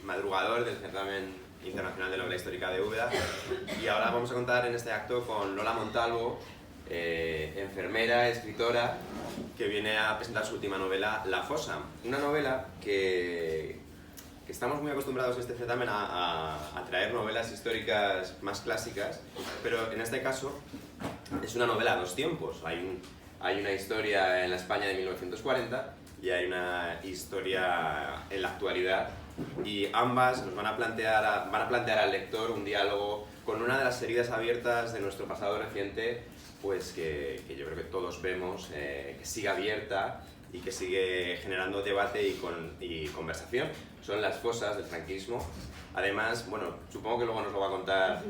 madrugador del certamen internacional de novela histórica de Úbeda, y ahora vamos a contar en este acto con Lola Montalvo, enfermera, escritora, que viene a presentar su última novela, La fosa. Una novela que estamos muy acostumbrados en este certamen a traer novelas históricas más clásicas, pero en este caso es una novela a dos tiempos. Hay una historia en la España de 1940 y hay una historia en la actualidad, y ambas nos van a plantear al lector un diálogo con una de las heridas abiertas de nuestro pasado reciente, pues que yo creo que todos vemos, que sigue abierta y que sigue generando debate y conversación. Son las fosas del franquismo. Además, bueno, supongo que luego nos lo va a contar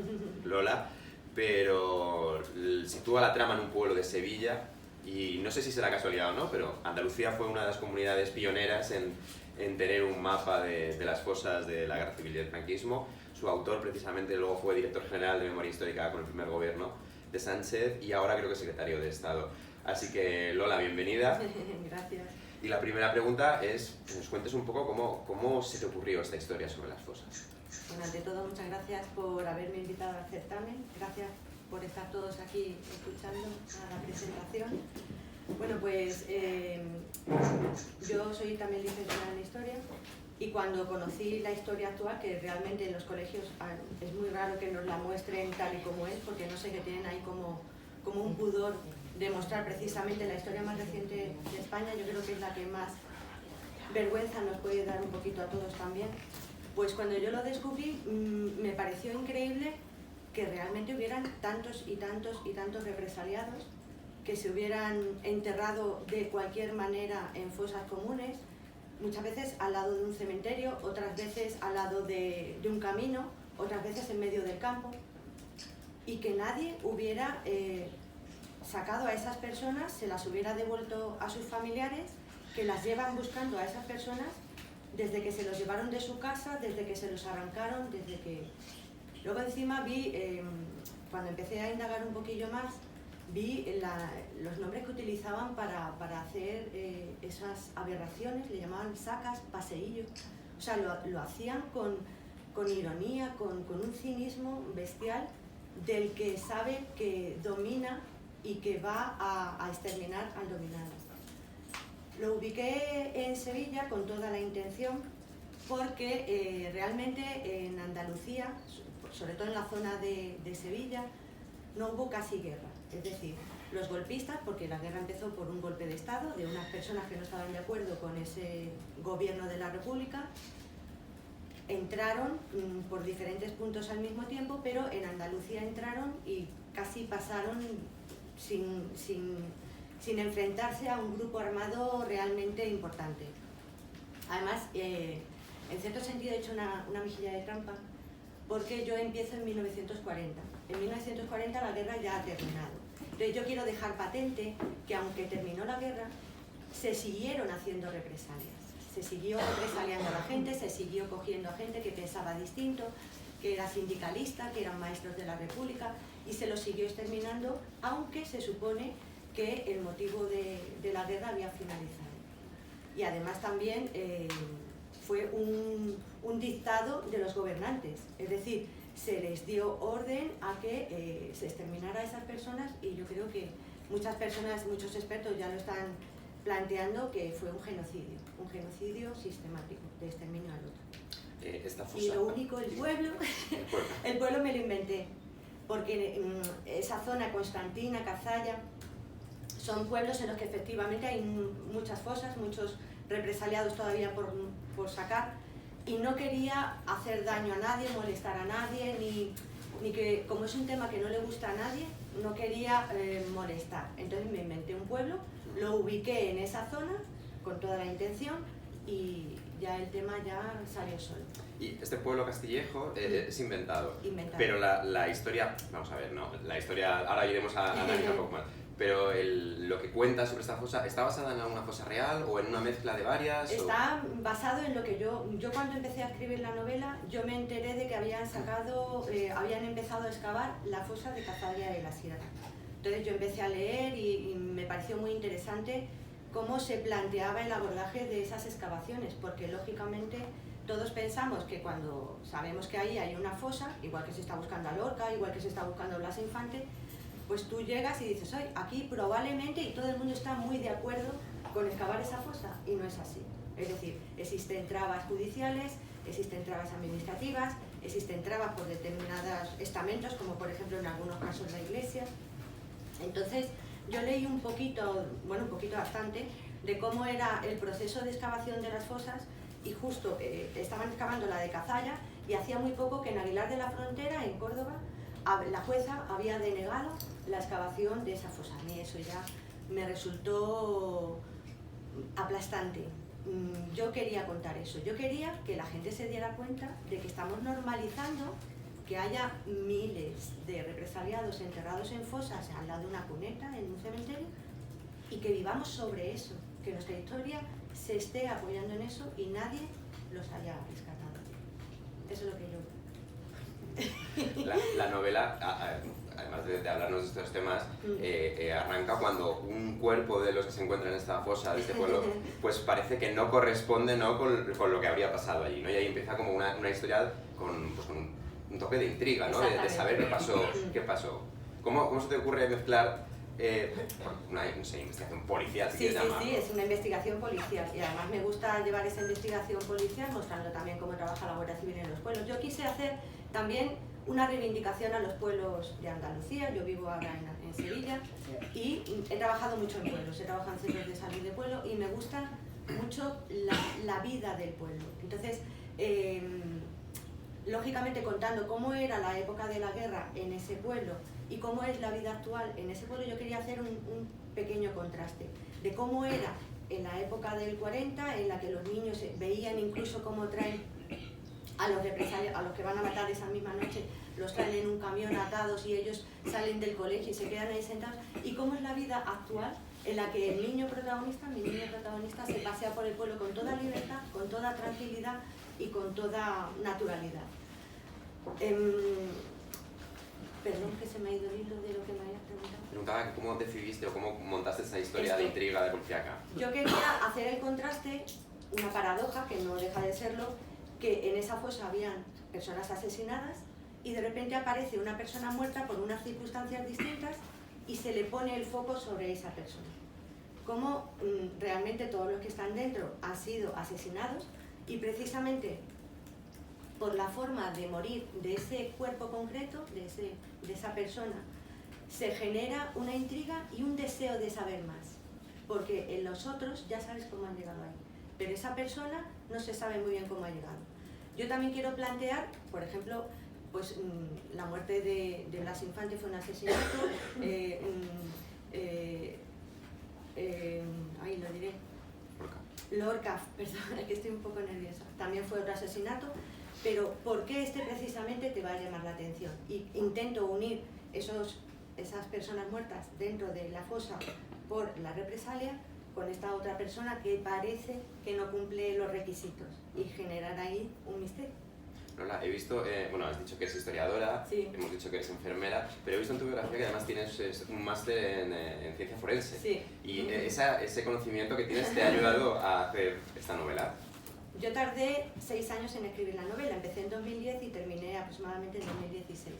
Lola, pero sitúa la trama en un pueblo de Sevilla, y no sé si será casualidad o no, pero Andalucía fue una de las comunidades pioneras en tener un mapa de las fosas de la Guerra Civil y del franquismo. Su autor precisamente luego fue director general de Memoria Histórica con el primer gobierno de Sánchez, y ahora creo que secretario de Estado. Así que Lola, bienvenida. Gracias. Y la primera pregunta es que nos cuentes un poco cómo se te ocurrió esta historia sobre las fosas. Bueno, ante todo, muchas gracias por haberme invitado al certamen. Gracias por estar todos aquí escuchando a la presentación. Bueno, pues yo soy también licenciada en Historia, y cuando conocí la historia actual, que realmente en los colegios es muy raro que nos la muestren tal y como es, porque no sé, que tienen ahí como un pudor de mostrar precisamente la historia más reciente de España. Yo creo que es la que más vergüenza nos puede dar un poquito a todos también. Pues cuando yo lo descubrí, me pareció increíble que realmente hubieran tantos y tantos y tantos represaliados, que se hubieran enterrado de cualquier manera en fosas comunes, muchas veces al lado de un cementerio, otras veces al lado de un camino, otras veces en medio del campo, y que nadie hubiera sacado a esas personas, se las hubiera devuelto a sus familiares, que las llevan buscando a esas personas desde que se los llevaron de su casa, desde que se los arrancaron, desde que... Luego encima vi, cuando empecé a indagar un poquillo más, vi los nombres que utilizaban para hacer esas aberraciones. Le llamaban sacas, paseillo. O sea, lo hacían con ironía, con un cinismo bestial, del que sabe que domina y que va a exterminar al dominado. Lo ubiqué en Sevilla con toda la intención, porque realmente en Andalucía, sobre todo en la zona de Sevilla, no hubo casi guerra. Es decir, los golpistas, porque la guerra empezó por un golpe de Estado de unas personas que no estaban de acuerdo con ese gobierno de la República, entraron por diferentes puntos al mismo tiempo, pero en Andalucía entraron y casi pasaron sin enfrentarse a un grupo armado realmente importante. Además, en cierto sentido he hecho una mejilla de trampa, porque yo empiezo en 1940. En 1940 la guerra ya ha terminado. Entonces yo quiero dejar patente que, aunque terminó la guerra, se siguieron haciendo represalias. Se siguió represaliando a la gente, se siguió cogiendo a gente que pensaba distinto, que era sindicalista, que eran maestros de la República, y se los siguió exterminando, aunque se supone que el motivo de la guerra había finalizado. Y además también fue un dictado de los gobernantes, es decir, se les dio orden a que se exterminara a esas personas, y yo creo que muchas personas, muchos expertos ya lo están planteando, que fue un genocidio sistemático de exterminio al otro. Y lo único, el pueblo me lo inventé, porque esa zona, Constantina, Cazalla, son pueblos en los que efectivamente hay muchas fosas, muchos represaliados todavía por sacar, y no quería hacer daño a nadie, molestar a nadie, ni que, como es un tema que no le gusta a nadie, no quería molestar. Entonces me inventé un pueblo, lo ubiqué en esa zona con toda la intención, y ya el tema ya salió solo. Y este pueblo Castillejo es inventado. Inventado. Pero la historia, vamos a ver, no, la historia, ahora iremos a analizar un poco más. Pero lo que cuenta sobre esta fosa, ¿está basada en alguna fosa real o en una mezcla de varias? Está basado en lo que yo cuando empecé a escribir la novela, yo me enteré de que habían empezado a excavar la fosa de Cazalla de la Sierra. Entonces yo empecé a leer y me pareció muy interesante cómo se planteaba el abordaje de esas excavaciones, porque lógicamente todos pensamos que cuando sabemos que ahí hay una fosa, igual que se está buscando a Lorca, igual que se está buscando a Blas Infante, pues tú llegas y dices, oye, aquí probablemente, y todo el mundo está muy de acuerdo con excavar esa fosa, y no es así. Es decir, existen trabas judiciales, existen trabas administrativas, existen trabas por determinados estamentos, como por ejemplo en algunos casos la Iglesia. Entonces, yo leí un poquito, bueno, un poquito bastante, de cómo era el proceso de excavación de las fosas, y justo estaban excavando la de Cazalla, y hacía muy poco que en Aguilar de la Frontera, en Córdoba, la jueza había denegado la excavación de esa fosa. A mí eso ya me resultó aplastante. Yo quería contar eso, yo quería que la gente se diera cuenta de que estamos normalizando que haya miles de represaliados enterrados en fosas al lado de una cuneta, en un cementerio, y que vivamos sobre eso, que nuestra historia se esté apoyando en eso y nadie los haya rescatado. Eso es lo que yo... La novela, además de hablarnos de estos temas, arranca cuando un cuerpo de los que se encuentran en esta fosa de este pueblo, pues parece que no corresponde, ¿no?, con lo que habría pasado allí, ¿no? Y ahí empieza como una historia con un toque de intriga, ¿no?, de saber qué pasó. ¿Cómo se te ocurre mezclar una, no sé, investigación policial, si quieres llamarlo? Sí, es una investigación policial, y además me gusta llevar esa investigación policial mostrando también cómo trabaja la Guardia Civil en los pueblos. Yo quise hacer también una reivindicación a los pueblos de Andalucía. Yo vivo ahora en Sevilla y he trabajado mucho en pueblos, he trabajado en centros de salud de pueblo y me gusta mucho la vida del pueblo. Entonces, lógicamente contando cómo era la época de la guerra en ese pueblo y cómo es la vida actual en ese pueblo, yo quería hacer un pequeño contraste de cómo era en la época del 40, en la que los niños veían incluso cómo traen a los represaliados, a los que van a matar esa misma noche, los traen en un camión atados y ellos salen del colegio y se quedan ahí sentados, y cómo es la vida actual en la que el niño protagonista, mi niño protagonista, se pasea por el pueblo con toda libertad, con toda tranquilidad y con toda naturalidad. Perdón, que se me ha ido el hilo de lo que me habías preguntado. Preguntaba cómo decidiste o cómo montaste esa historia de intriga de policíaca. Yo quería hacer el contraste, una paradoja que no deja de serlo, que en esa fosa habían personas asesinadas y de repente aparece una persona muerta por unas circunstancias distintas y se le pone el foco sobre esa persona. Cómo realmente todos los que están dentro han sido asesinados, y precisamente por la forma de morir de ese cuerpo concreto, de esa persona, se genera una intriga y un deseo de saber más, porque en los otros ya sabes cómo han llegado ahí, pero esa persona no se sabe muy bien cómo ha llegado. Yo también quiero plantear, por ejemplo, pues la muerte de Blas Infante fue un asesinato, ahí lo diré, Lorca, perdón, es que estoy un poco nerviosa, también fue otro asesinato, pero ¿por qué este precisamente te va a llamar la atención? Y intento unir esas personas muertas dentro de la fosa por la represalia con esta otra persona que parece que no cumple los requisitos y generar ahí un misterio. Lola, he visto, bueno, has dicho que eres historiadora, sí. Hemos dicho que eres enfermera, pero he visto en tu biografía que además tienes un máster en ciencia forense. Sí. Y ese conocimiento que tienes te ha ayudado a hacer esta novela. Yo tardé 6 años en escribir la novela, empecé en 2010 y terminé aproximadamente en 2016.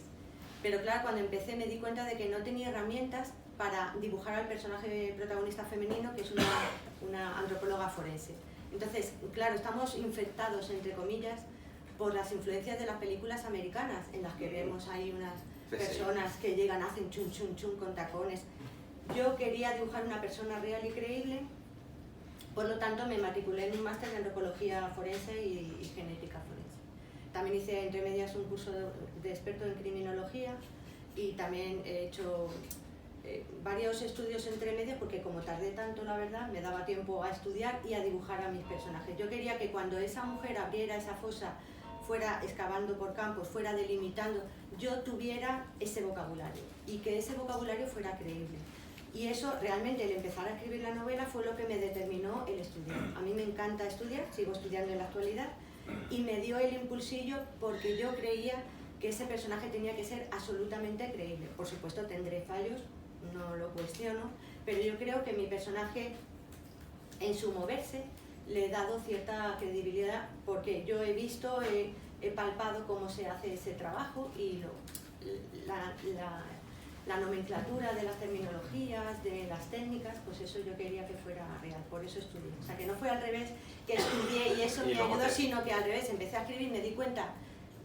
Pero claro, cuando empecé me di cuenta de que no tenía herramientas para dibujar al personaje protagonista femenino, que es una antropóloga forense. Entonces, claro, estamos infectados, entre comillas, por las influencias de las películas americanas, en las que vemos ahí unas personas que llegan, hacen chun chun chun con tacones. Yo quería dibujar una persona real y creíble, por lo tanto me matriculé en un máster de antropología forense y genética forense. También hice entre medias un curso de experto en criminología y también he hecho varios estudios entre medias, porque como tardé tanto, la verdad, me daba tiempo a estudiar y a dibujar a mis personajes. Yo quería que cuando esa mujer abriera esa fosa, fuera excavando por campos, fuera delimitando, yo tuviera ese vocabulario y que ese vocabulario fuera creíble. Y eso, realmente, el empezar a escribir la novela fue lo que me determinó el estudiar. A mí me encanta estudiar, sigo estudiando en la actualidad, y me dio el impulsillo porque yo creía que ese personaje tenía que ser absolutamente creíble. Por supuesto, tendré fallos, no lo cuestiono, pero yo creo que mi personaje, en su moverse, le he dado cierta credibilidad porque yo he visto, he palpado cómo se hace ese trabajo y la nomenclatura de las terminologías, de las técnicas, pues eso yo quería que fuera real, por eso estudié. O sea, que no fue al revés, que estudié y eso me ayudó, sino que al revés, empecé a escribir, me di cuenta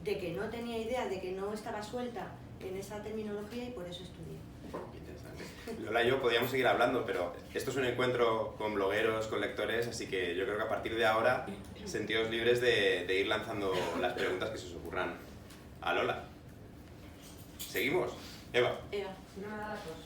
de que no tenía idea, de que no estaba suelta en esa terminología y por eso estudié. Interesante. Lola y yo podríamos seguir hablando, pero esto es un encuentro con blogueros, con lectores, así que yo creo que a partir de ahora sentidos libres de ir lanzando las preguntas que se os ocurran a Lola. ¿Seguimos? Eva. Eva. No me da la tos.